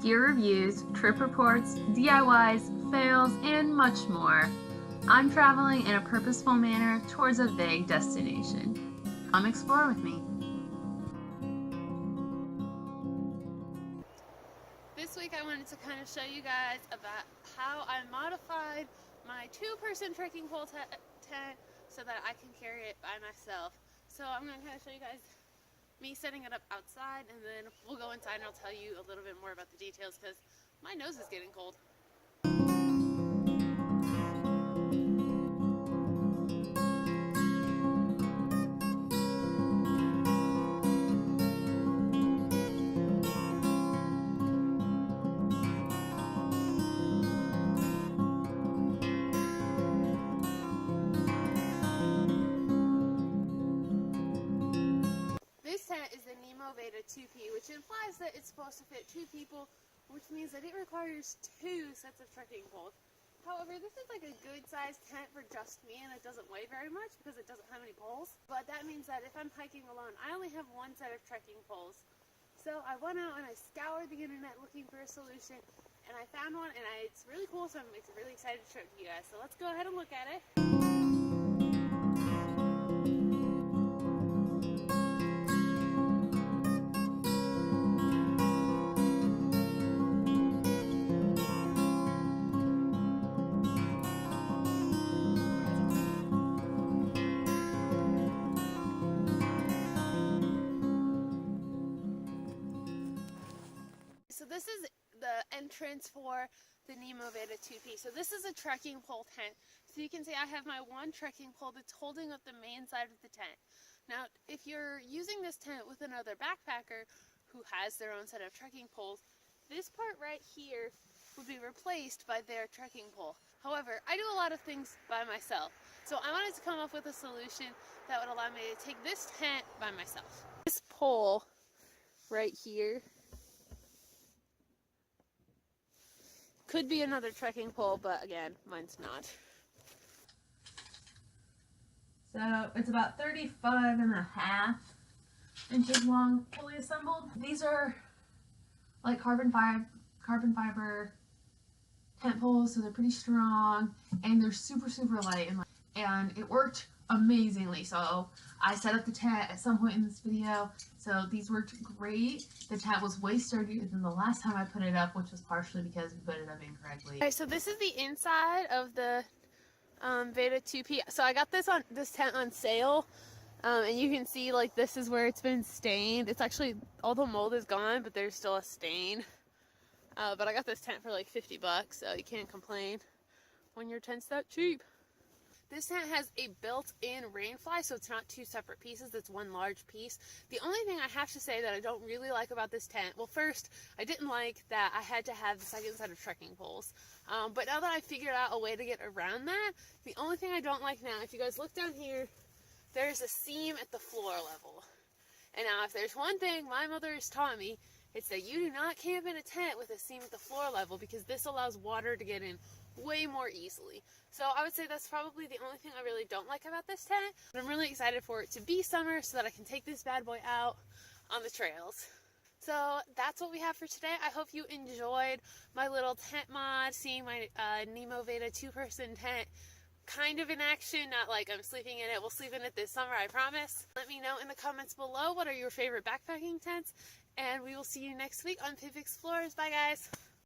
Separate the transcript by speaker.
Speaker 1: gear reviews, trip reports, DIYs, fails, and much more. I'm traveling in a purposeful manner towards a vague destination. Come explore with me. This week I wanted to kind of show you guys about how I modified my two-person trekking pole tent so that I can carry it by myself. So I'm going to kind of show you guys me setting it up outside, and then we'll go inside and I'll tell you a little bit more about the details because my nose is getting cold. This tent is the NEMO VEDA 2P, which implies that it's supposed to fit 2 people, which means that it requires 2 sets of trekking poles. However, this is like a good sized tent for just me, and it doesn't weigh very much because it doesn't have any poles. But that means that if I'm hiking alone, I only have 1 set of trekking poles. So I went out and I scoured the internet looking for a solution, and I found one, and it's really cool, so I'm really excited to show it to you guys. So let's go ahead and look at it. So this is the entrance for the NEMO VEDA 2P. So this is a trekking pole tent. So you can see I have my 1 trekking pole that's holding up the main side of the tent. Now, if you're using this tent with another backpacker who has their own set of trekking poles, this part right here would be replaced by their trekking pole. However, I do a lot of things by myself. So I wanted to come up with a solution that would allow me to take this tent by myself. This pole right here could be another trekking pole, but again, mine's not. So it's about 35.5 inches long, fully assembled. These are like carbon fiber tent poles, so they're pretty strong and they're super light, and it worked amazingly. So I set up the tent at some point in this video. So these worked great. The tent was way sturdier than the last time I put it up, which was partially because we put it up incorrectly. Okay, so this is the inside of the VEDA 2P. So I got this tent on sale, and you can see like this is where it's been stained. It's actually, all the mold is gone, but there's still a stain. But I got this tent for like 50 bucks, so you can't complain when your tent's that cheap. This tent has a built-in Rainfly, so it's not 2 separate pieces, it's 1 large piece. The only thing I have to say that I don't really like about this tent, well, first, I didn't like that I had to have the second set of trekking poles. But now that I figured out a way to get around that, the only thing I don't like now, if you guys look down here, there's a seam at the floor level. And now if there's one thing my mother has taught me, it's that you do not camp in a tent with a seam at the floor level, because this allows water to get in way more easily. So I would say that's probably the only thing I really don't like about this tent. But I'm really excited for it to be summer so that I can take this bad boy out on the trails. So that's what we have for today. I hope you enjoyed my little tent mod, seeing my NEMO VEDA 2-person tent kind of in action, not like I'm sleeping in it. We'll sleep in it this summer, I promise. Let me know in the comments below what are your favorite backpacking tents, and we will see you next week on Piff Explores. Bye guys!